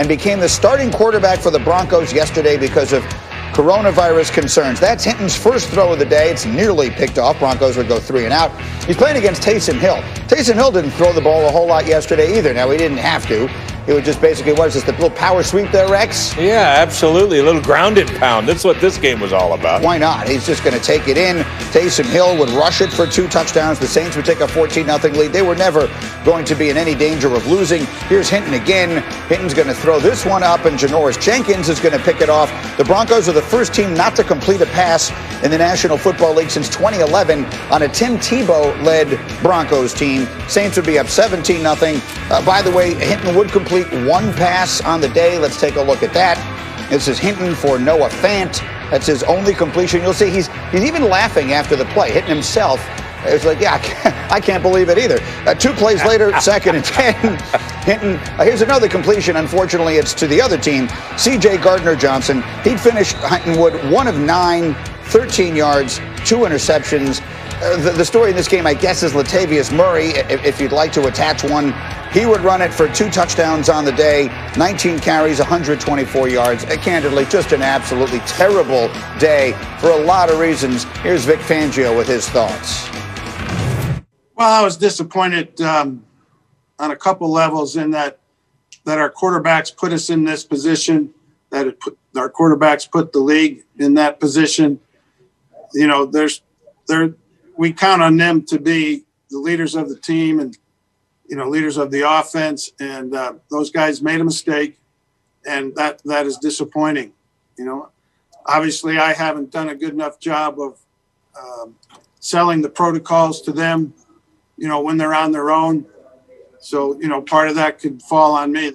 and became the starting quarterback for the Broncos yesterday because of coronavirus concerns. That's Hinton's first throw of the day. It's nearly picked off. Broncos would go 3 and out. He's playing against Taysom Hill. Taysom Hill didn't throw the ball a whole lot yesterday either. Now, he didn't have to. It would just basically, what is this, the little power sweep there, Rex? Yeah, absolutely. A little grounded pound. That's what this game was all about. Why not? He's just going to take it in. Taysom Hill would rush it for 2 touchdowns. The Saints would take a 14-0 lead. They were never going to be in any danger of losing. Here's Hinton again. Hinton's going to throw this one up, and Janoris Jenkins is going to pick it off. The Broncos are the first team not to complete a pass in the National Football League since 2011 on a Tim Tebow-led Broncos team. Saints would be up 17-0. By the way, Hinton would complete 1 pass on the day. Let's take a look at that. This is Hinton for Noah Fant. That's his only completion. You'll see he's even laughing after the play. Hinton himself is like, yeah, I can't believe it either. 2 plays later, 2nd and 10. Hinton, here's another completion. Unfortunately, it's to the other team. C.J. Gardner-Johnson. He'd finished Hintonwood 1 of 9, 13 yards, 2 interceptions. The story in this game, I guess, is Latavius Murray. If you'd like to attach one, he would run it for 2 touchdowns on the day, 19 carries, 124 yards. Candidly, just an absolutely terrible day for a lot of reasons. Here's Vic Fangio with his thoughts. Well, I was disappointed on a couple levels in that our quarterbacks put us in this position, our quarterbacks put the league in that position. You know, we count on them to be the leaders of the team and, you know, leaders of the offense. And those guys made a mistake, and that is disappointing. You know, obviously I haven't done a good enough job of selling the protocols to them, you know, when they're on their own. So, you know, part of that could fall on me.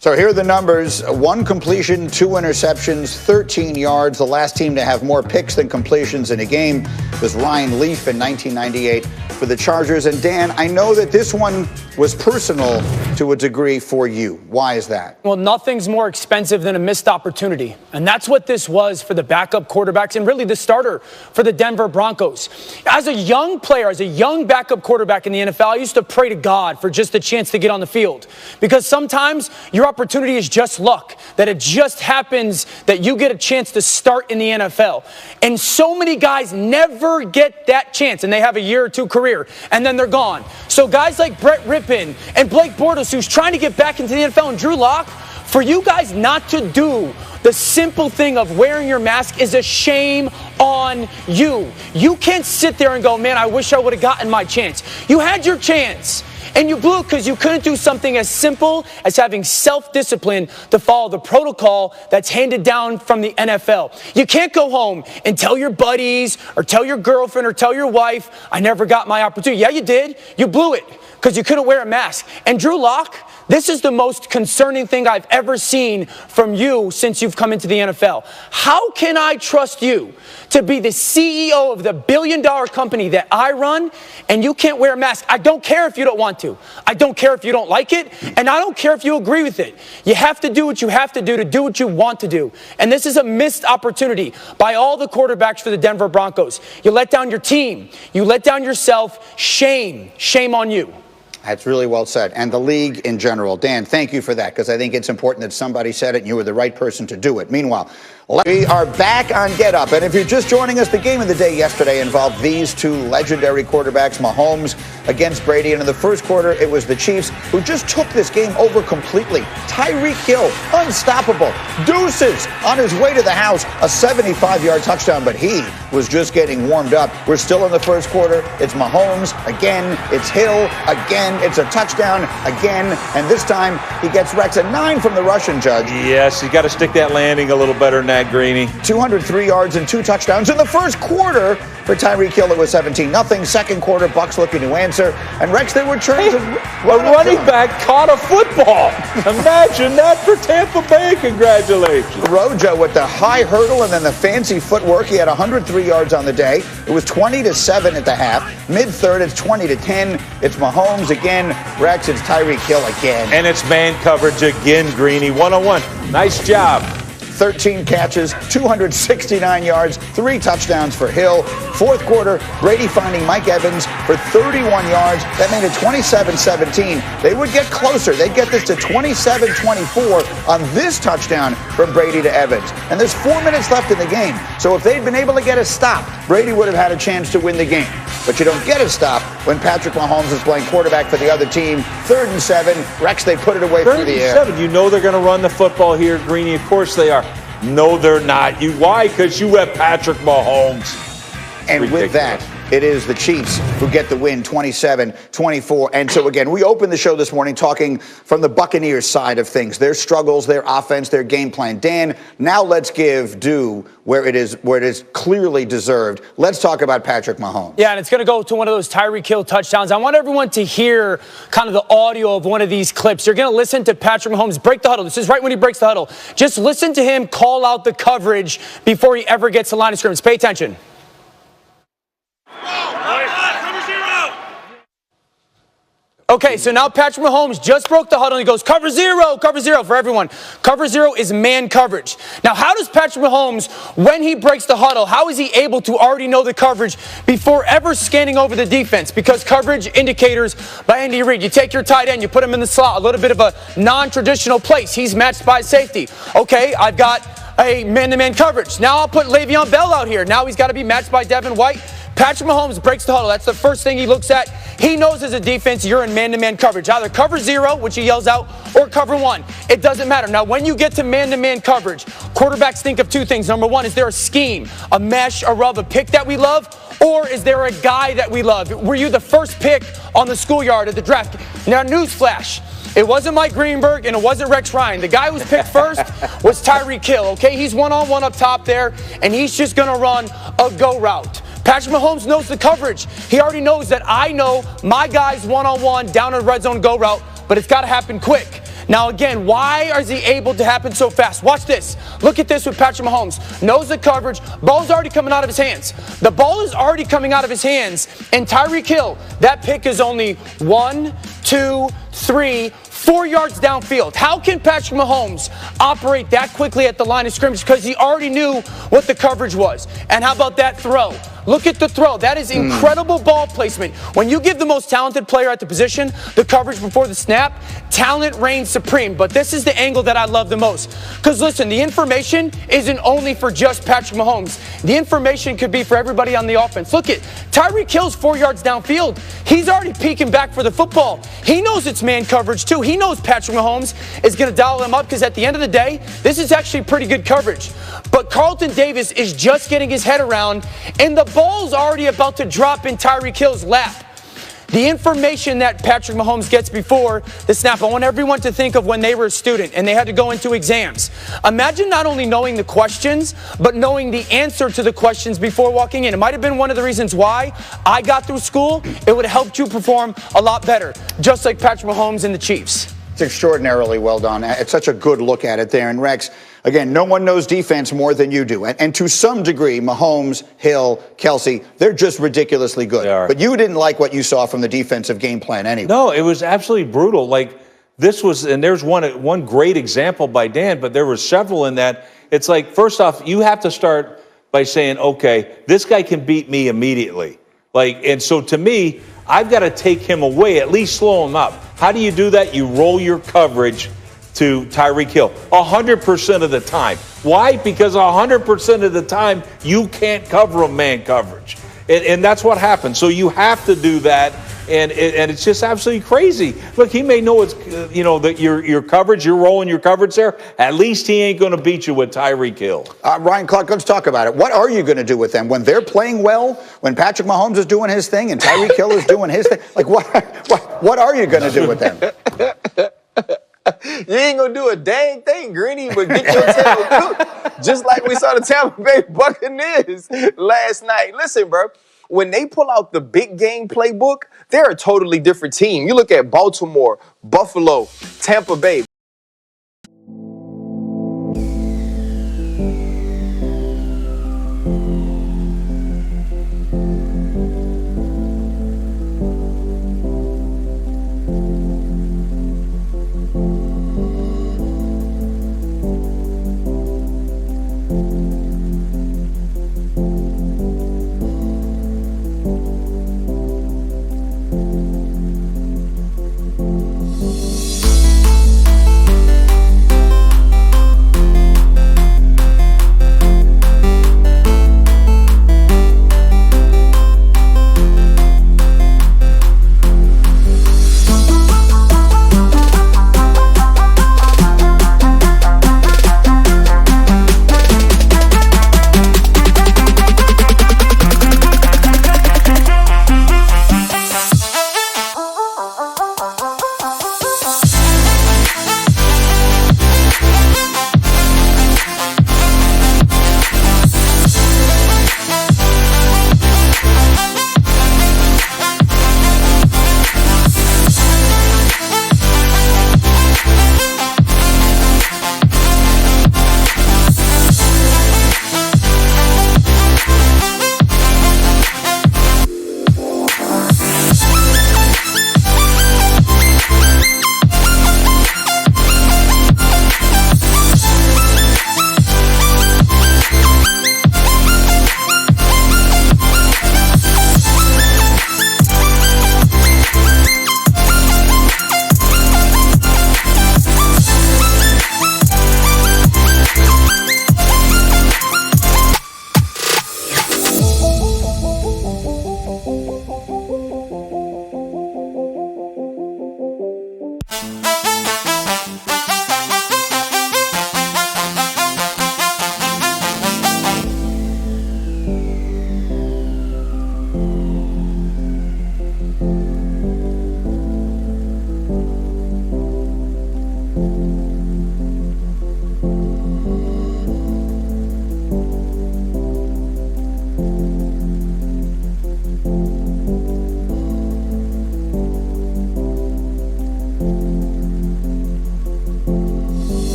So here are the numbers. 1 completion, 2 interceptions, 13 yards. The last team to have more picks than completions in a game was Ryan Leaf in 1998 for the Chargers. And Dan, I know that this one was personal to a degree for you. Why is that? Well, nothing's more expensive than a missed opportunity. And that's what this was for the backup quarterbacks and really the starter for the Denver Broncos. As a young player, as a young backup quarterback in the NFL, I used to pray to God for just a chance to get on the field. Because sometimes your opportunity is just luck, that it just happens that you get a chance to start in the NFL. And so many guys never get that chance, and they have a year or 2 career, and then they're gone. So guys like Brett Rippon and Blake Bortles, who's trying to get back into the NFL, and Drew Lock, for you guys not to do the simple thing of wearing your mask is a shame on you. You can't sit there and go, man, I wish I would have gotten my chance. You had your chance. And you blew it because you couldn't do something as simple as having self-discipline to follow the protocol that's handed down from the NFL. You can't go home and tell your buddies or tell your girlfriend or tell your wife, I never got my opportunity. Yeah, you did. You blew it because you couldn't wear a mask. And Drew Lock, this is the most concerning thing I've ever seen from you since you've come into the NFL. How can I trust you to be the CEO of the billion-dollar company that I run, and you can't wear a mask? I don't care if you don't want to. I don't care if you don't like it, and I don't care if you agree with it. You have to do what you have to do what you want to do. And this is a missed opportunity by all the quarterbacks for the Denver Broncos. You let down your team. You let down yourself. Shame. Shame on you. That's really well said. And the league in general. Dan, thank you for that, because I think it's important that somebody said it and you were the right person to do it. Meanwhile, we are back on Get Up. And if you're just joining us, the game of the day yesterday involved these 2 legendary quarterbacks, Mahomes against Brady. And in the first quarter, it was the Chiefs who just took this game over completely. Tyreek Hill, unstoppable. Deuces on his way to the house, a 75-yard touchdown, but he was just getting warmed up. We're still in the first quarter. It's Mahomes again. It's Hill again. It's a touchdown again. And this time he gets Rex a 9 from the Russian judge. Yes, you got to stick that landing a little better now. Greeny. 203 yards and 2 touchdowns in the first quarter for Tyreek Hill. It was 17-0. Second quarter, Bucs looking to answer. And Rex, there were turns of a running back caught a football. Imagine that for Tampa Bay. Congratulations. Rojo with the high hurdle and then the fancy footwork. He had 103 yards on the day. It was 20-7 at the half. Mid-third, it's 20-10. It's Mahomes again. Rex, it's Tyreek Hill again. And it's man coverage again, Greeny. 101. Nice job. 13 catches, 269 yards, 3 touchdowns for Hill. Fourth quarter, Brady finding Mike Evans for 31 yards. That made it 27-17. They would get closer. They'd get this to 27-24 on this touchdown from Brady to Evans. And there's 4 minutes left in the game. So if they'd been able to get a stop, Brady would have had a chance to win the game. But you don't get a stop when Patrick Mahomes is playing quarterback for the other team. 3rd and 7. Rex, they put it away through the air. 3rd and 7. You know they're going to run the football here, Greeny. Of course they are. No, they're not. Why? Because you have Patrick Mahomes. And ridiculous. With that, it is the Chiefs who get the win, 27-24. And so, again, we opened the show this morning talking from the Buccaneers side of things, their struggles, their offense, their game plan. Dan, now let's give due where it is clearly deserved. Let's talk about Patrick Mahomes. Yeah, and it's going to go to one of those Tyreek Hill touchdowns. I want everyone to hear kind of the audio of one of these clips. You're going to listen to Patrick Mahomes break the huddle. This is right when he breaks the huddle. Just listen to him call out the coverage before he ever gets to the line of scrimmage. Pay attention. Okay, so now Patrick Mahomes just broke the huddle and he goes, cover zero for everyone. Cover zero is man coverage. Now, how does Patrick Mahomes, when he breaks the huddle, how is he able to already know the coverage before ever scanning over the defense? Because coverage indicators by Andy Reid, you take your tight end, you put him in the slot, a little bit of a non-traditional place. He's matched by safety. Okay, I've got a man-to-man coverage. Now I'll put Le'Veon Bell out here. Now he's got to be matched by Devin White. Patrick Mahomes breaks the huddle. That's the first thing he looks at. He knows as a defense you're in man-to-man coverage. Either cover zero, which he yells out, or cover one. It doesn't matter. Now, when you get to man-to-man coverage, quarterbacks think of 2 things. Number 1, is there a scheme, a mesh, a rub, a pick that we love? Or is there a guy that we love? Were you the first pick on the schoolyard at the draft? Now, newsflash. It wasn't Mike Greenberg and it wasn't Rex Ryan. The guy who was picked first was Tyreek Hill, okay? He's one-on-one up top there, and he's just going to run a go route. Patrick Mahomes knows the coverage. He already knows that I know my guy's one-on-one down in red zone go route, but it's got to happen quick. Now, again, why is he able to happen so fast? Watch this. Look at this with Patrick Mahomes. Knows the coverage. Ball's already coming out of his hands. The ball is already coming out of his hands. And Tyreek Hill, that pick is only 1, 2, 3, 4 yards downfield. How can Patrick Mahomes operate that quickly at the line of scrimmage? Because he already knew what the coverage was. And how about that throw? Look at the throw. That is incredible ball placement. When you give the most talented player at the position the coverage before the snap, talent reigns supreme. But this is the angle that I love the most. Because listen, the information isn't only for just Patrick Mahomes. The information could be for everybody on the offense. Look at Tyreek Hill's 4 yards downfield. He's already peeking back for the football. He knows it's man coverage too. He knows Patrick Mahomes is going to dial him up because at the end of the day, this is actually pretty good coverage. But Carlton Davis is just getting his head around, and the ball's already about to drop in Tyreek Hill's lap. The information that Patrick Mahomes gets before the snap, I want everyone to think of when they were a student and they had to go into exams. Imagine not only knowing the questions, but knowing the answer to the questions before walking in. It might have been one of the reasons why I got through school. It would have helped you perform a lot better, just like Patrick Mahomes and the Chiefs. It's extraordinarily well done. It's such a good look at it there. And Rex, again, no one knows defense more than you do. And to some degree, Mahomes, Hill, Kelsey, they're just ridiculously good. But you didn't like what you saw from the defensive game plan anyway. No, it was absolutely brutal. Like, this was, and there's one great example by Dan, but there were several in that. It's like, first off, you have to start by saying, okay, this guy can beat me immediately. Like, and so to me, I've got to take him away, at least slow him up. How do you do that? You roll your coverage to Tyreek Hill 100% of the time. Why? Because 100% of the time, you can't cover a man coverage. And that's what happens. So you have to do that. And it's just absolutely crazy. Look, he may know it's, that your coverage, you're rolling your coverage there. At least he ain't going to beat you with Tyreek Hill. Ryan Clark, let's talk about it. What are you going to do with them when they're playing well, when Patrick Mahomes is doing his thing and Tyreek Hill is doing his thing? Like, what are you going to do with them? You ain't going to do a dang thing, Greeny, but get your tail cooked. Just like we saw the Tampa Bay Buccaneers last night. Listen, bro. When they pull out the big game playbook, they're a totally different team. You look at Baltimore, Buffalo, Tampa Bay.